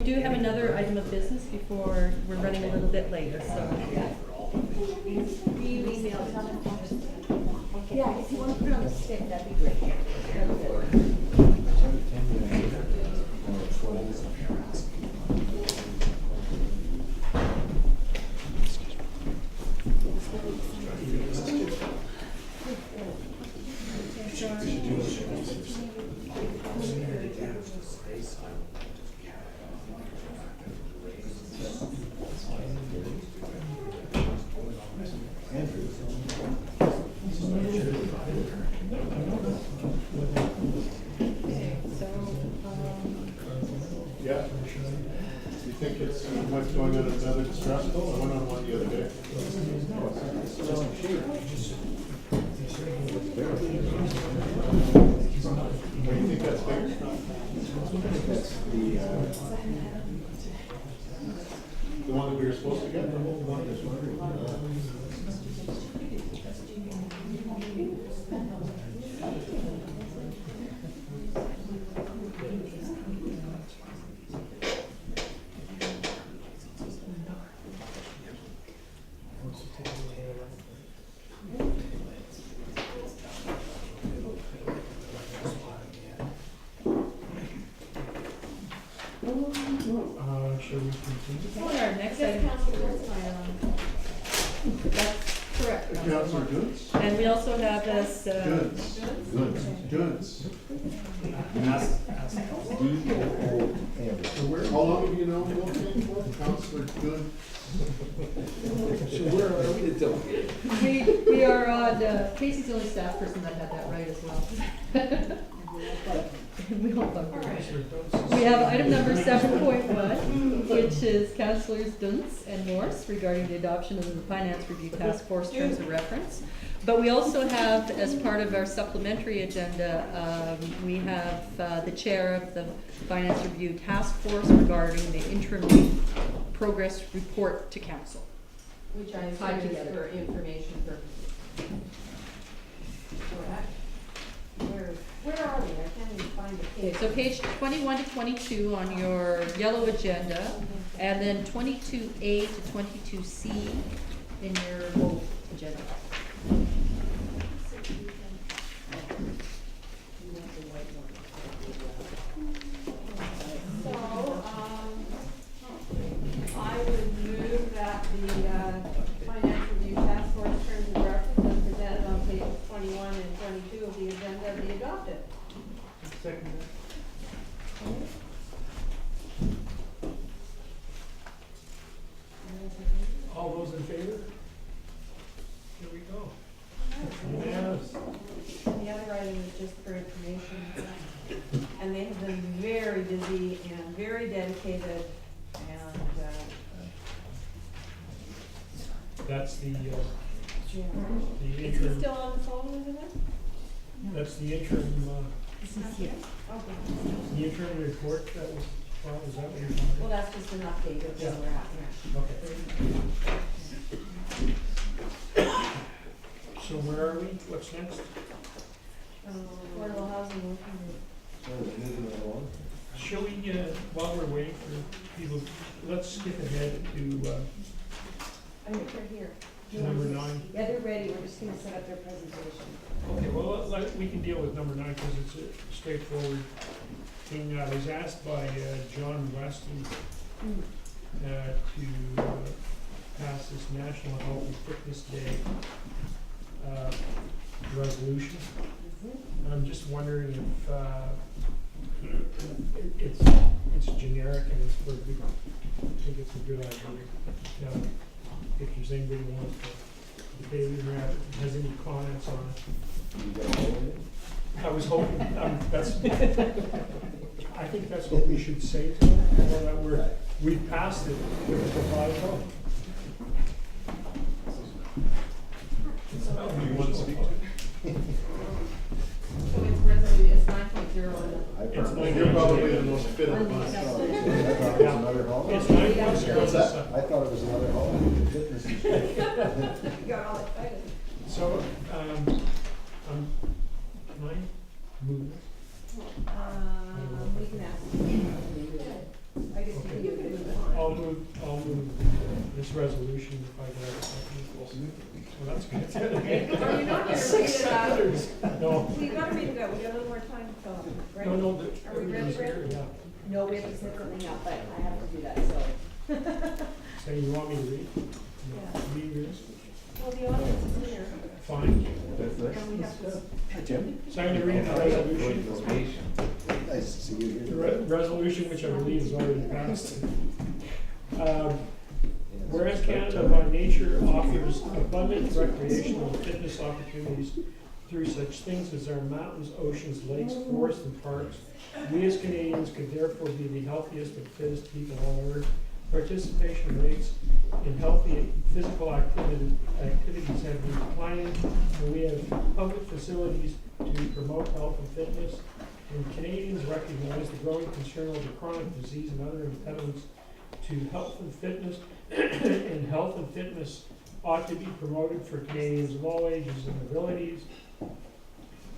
We do have another item of business before we're running a little bit later, so. You email them. Yeah, if you want to put it on the stick, that'd be great. Yeah. You think it's what's going on at another stressful? I went on one the other day. What do you think that's bigger? That's The one that we were supposed to get? Should we continue? On our next item. That's correct. Councilor Goods? And we also have this, Goods. Goods. How long have you known Wolfgang for? Councilor Goods? So where are we to delegate? we are on, Casey's the only staff person that had that right as well. We all bug her. We have item number 7.1, which is Councillors Dunce and Morse regarding the adoption of the Finance Review Task Force Terms of Reference. But we also have, as part of our supplementary agenda, we have the chair of the Finance Review Task Force regarding the interim progress report to council. Which I Tied assume is together. for information purposes. Where are we? I can't even find the Okay, page. so page 21 to 22 on your yellow agenda, and then 22A to 22C in your gold agenda. So, I would move that the Finance Review Task Force Terms of Reference as presented on pages 21 and 22 of the agenda be adopted. Second. All those in favor? Here we go. Yes. The other item is just for information, and they have been very busy and very dedicated, and, That's the is he interim, still on the phone with it? that's the interim, Okay. the interim report that was, well, is that what you're talking Well, about? that's just an update of where Yeah. we're at, yeah. Okay. So where are we? What's next? Affordable housing working group. Shall we, while we're waiting for people, let's skip ahead to I think they're here. number 9. Yeah, they're ready, we're just gonna set up their presentation. Okay, well, we can deal with number 9 because it's a straightforward thing. I was asked by John Weston to pass this National Health and Fitness Day resolution. I'm just wondering if it's generic and it's for a good, I think it's a good idea. Now, if there's anybody who wants to debate it or has any comments on it. I was hoping, that's, I think that's what we should say to them, that we've passed it with the 5-0. Do you want to speak to? So it's resolution, it's 9.0. It's nine You're point probably zero. the most fit of On us. the- I thought it was another holiday. It's 9.0. What's that? I thought it was another holiday, fitness is. You got all excited. So, can I move this? We can ask. I guess Okay. you could move on. I'll move this resolution if I can have a second. Well, that's good. Are you not gonna read it out? No, We gotta read it out, we got a little more time to fill it, right? no, no, Are we ready, everything's here, Brent? yeah. No, we have to set something up, but I have to do that, so. So you want me to read? Yeah. Read yours? Well, the audience is here, Fine. and we have to, Hi, Jim. So I'm gonna read the resolution. Nice to see you The here. resolution, which I believe is already passed. Whereas Canada by nature offers abundant recreational and fitness opportunities through such things as our mountains, oceans, lakes, forests, and parks, we as Canadians could therefore be the healthiest and fittest people on earth. Participation rates in healthy physical activities have been declining, and we have public facilities to promote health and fitness. And Canadians recognize the growing concern over chronic disease and other impediments to health and fitness, and health and fitness ought to be promoted for Canadians of all ages and abilities.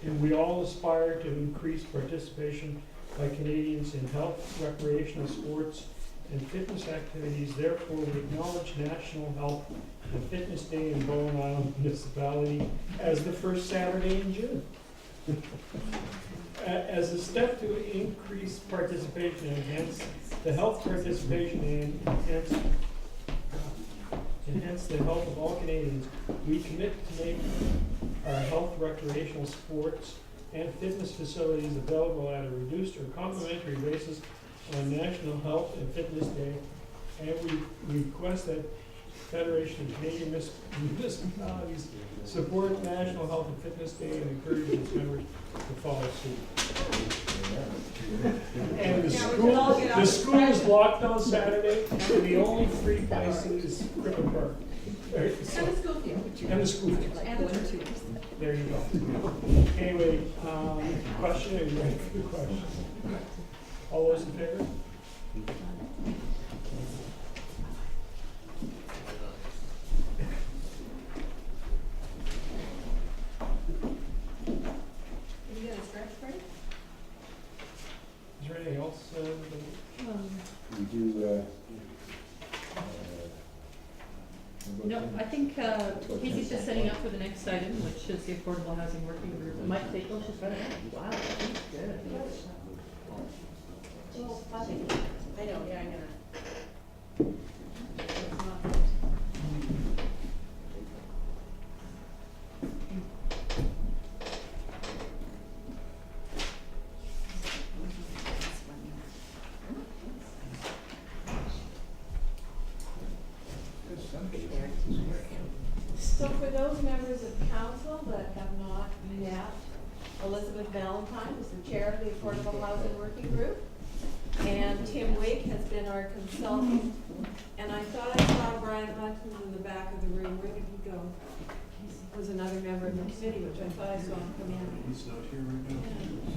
And we all aspire to increase participation by Canadians in health, recreational sports, and fitness activities. Therefore, we acknowledge National Health and Fitness Day in Bowen Island Municipality as the first Saturday in June. As a step to increase participation and enhance the health participation and enhance the health of all Canadians, we commit to make our health, recreational sports, and fitness facilities available at a reduced or complimentary basis on National Health and Fitness Day, and we request that Federation of Canadian Municipalities support National Health and Fitness Day and encourage its members to follow suit. And the school is locked on Saturday, and the only free place is Crippen Park. Right, and so- the school field. And the school. And the church. There you go. Anyway, question, are you ready for the question? All those in favor? Are you gonna stretch for it? Is there anything else? We do, No, I think Casey's just setting up for the next item, which is the Affordable Housing Working Group. Mike, take, oh, she's got it. Wow, she's good. Well, funny. I know, yeah, I'm gonna. It's not- So for those members of council that have not met, Elizabeth Valentine is the chair of the Affordable Housing Working Group. And Tim Wake has been our consultant. And I thought I saw Brian Hutchins in the back of the room. Where did he go? He was another member of the committee, which I thought I saw him come in. He's not here right now.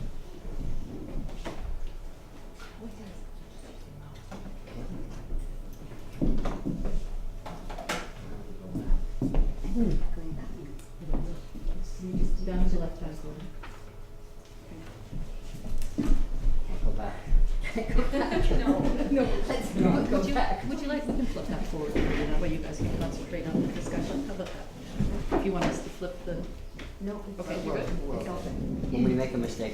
Just down to left hand corner. Go back. No, Let's not go would you, back. would you like, we can flip that forward, and that way you guys can concentrate on the discussion. How about that? If you want us to flip the, No, it's okay, okay. you're good. It's open. When we make a mistake.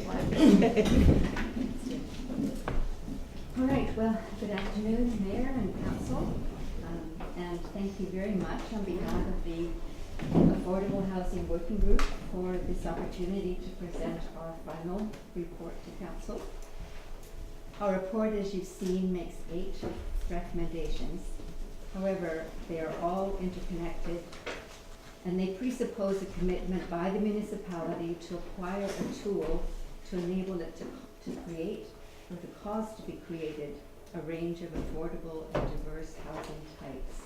All right, well, good afternoon, Mayor and Council. And thank you very much on behalf of the Affordable Housing Working Group for this opportunity to present our final report to Council. Our report, as you've seen, makes 8 recommendations. However, they are all interconnected, and they presuppose a commitment by the municipality to acquire a tool to enable it to create, or to cause to be created, a range of affordable and diverse housing types.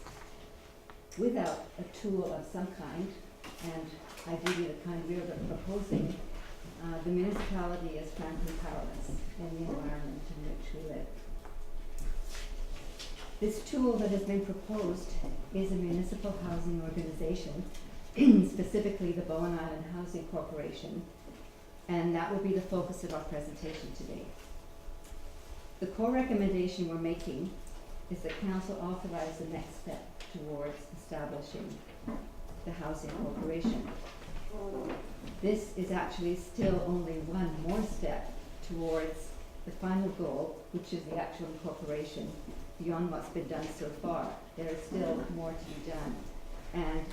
Without a tool of some kind, and ideally the kind we are proposing, the municipality is frankly powerless in the environment in which we live. This tool that has been proposed is a municipal housing organization, specifically the Bowen Island Housing Corporation, and that will be the focus of our presentation today. The core recommendation we're making is that council authorize the next step towards establishing the housing corporation. This is actually still only one more step towards the final goal, which is the actual incorporation, beyond what's been done so far. There is still more to be done. And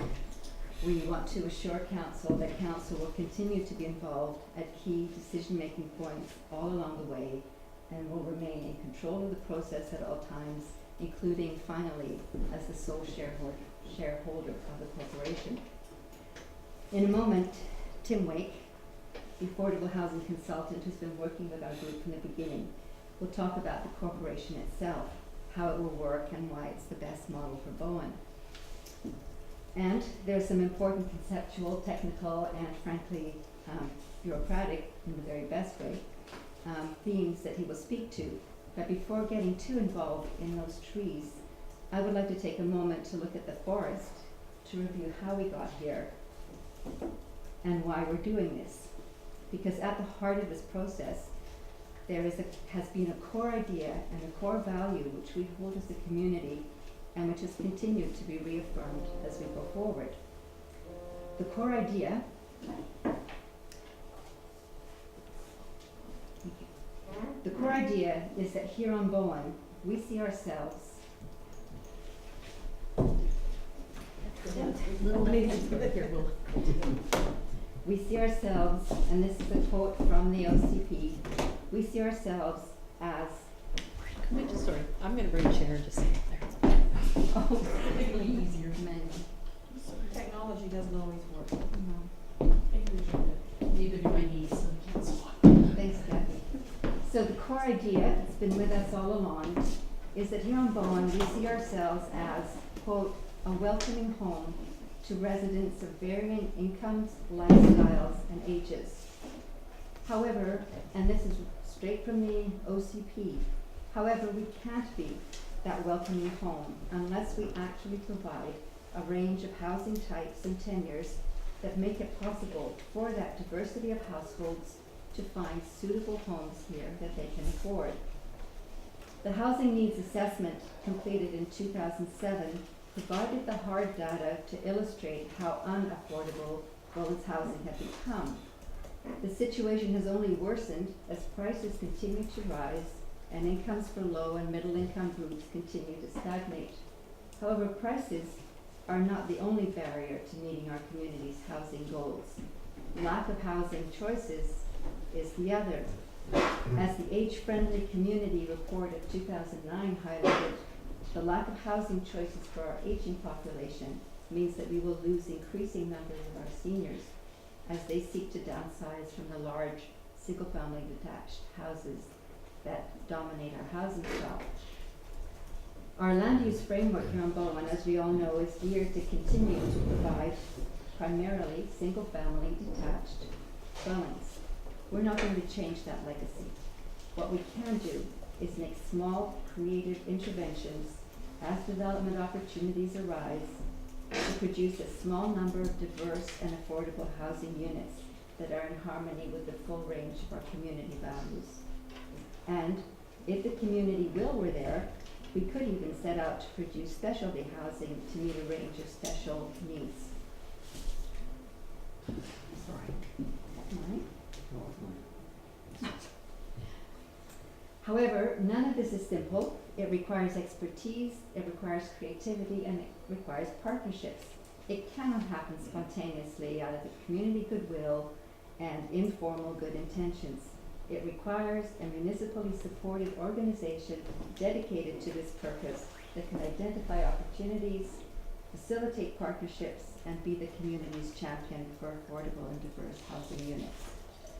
we want to assure council that council will continue to be involved at key decision-making points all along the way and will remain in control of the process at all times, including finally as the sole shareholder of the corporation. In a moment, Tim Wake, the affordable housing consultant who's been working with our group from the beginning, will talk about the corporation itself, how it will work and why it's the best model for Bowen. And there's some important conceptual, technical, and frankly, bureaucratic in the very best way, themes that he will speak to. But before getting too involved in those trees, I would like to take a moment to look at the forest to review how we got here and why we're doing this. Because at the heart of this process, has been a core idea and a core value which we hold as a community and which has continued to be reaffirmed as we go forward. The core idea is that here on Bowen, we see ourselves we see ourselves, and this is a quote from the OCP, we see ourselves as Sorry, I'm gonna bring a chair and just sit there. oh, Make it easier. men. Technology doesn't always work. No. Neither do my knees, so I can't squat. Thanks, Kathy. So the core idea that's been with us all along is that here on Bowen, we see ourselves as, quote, a welcoming home to residents of varying incomes, lifestyles, and ages. However, and this is straight from the OCP, however, we can't be that welcoming home unless we actually provide a range of housing types and tenures that make it possible for that diversity of households to find suitable homes here that they can afford. The housing needs assessment completed in 2007 provided the hard data to illustrate how unaffordable Bowen's housing had become. The situation has only worsened as prices continue to rise and incomes for low and middle income groups continue to stagnate. However, prices are not the only barrier to meeting our community's housing goals. Lack of housing choices is the other. As the Age-Friendly Community Report of 2009 highlighted, the lack of housing choices for our aging population means that we will lose increasing numbers of our seniors as they seek to downsize from the large single-family detached houses that dominate our housing stock. Our land use framework here on Bowen, as we all know, is geared to continue to provide primarily single-family detached dwellings. We're not going to change that legacy. What we can do is make small, creative interventions as development opportunities arise to produce a small number of diverse and affordable housing units that are in harmony with the full range of our community values. And if the community will were there, we could even set out to produce specialty housing to meet a range of special needs. Right? However, none of this is simple. It requires expertise, it requires creativity, and it requires partnerships. It cannot happen spontaneously out of the community goodwill and informal good intentions. It requires a municipally supported organization dedicated to this purpose that can identify opportunities, facilitate partnerships, and be the community's champion for affordable and diverse housing units.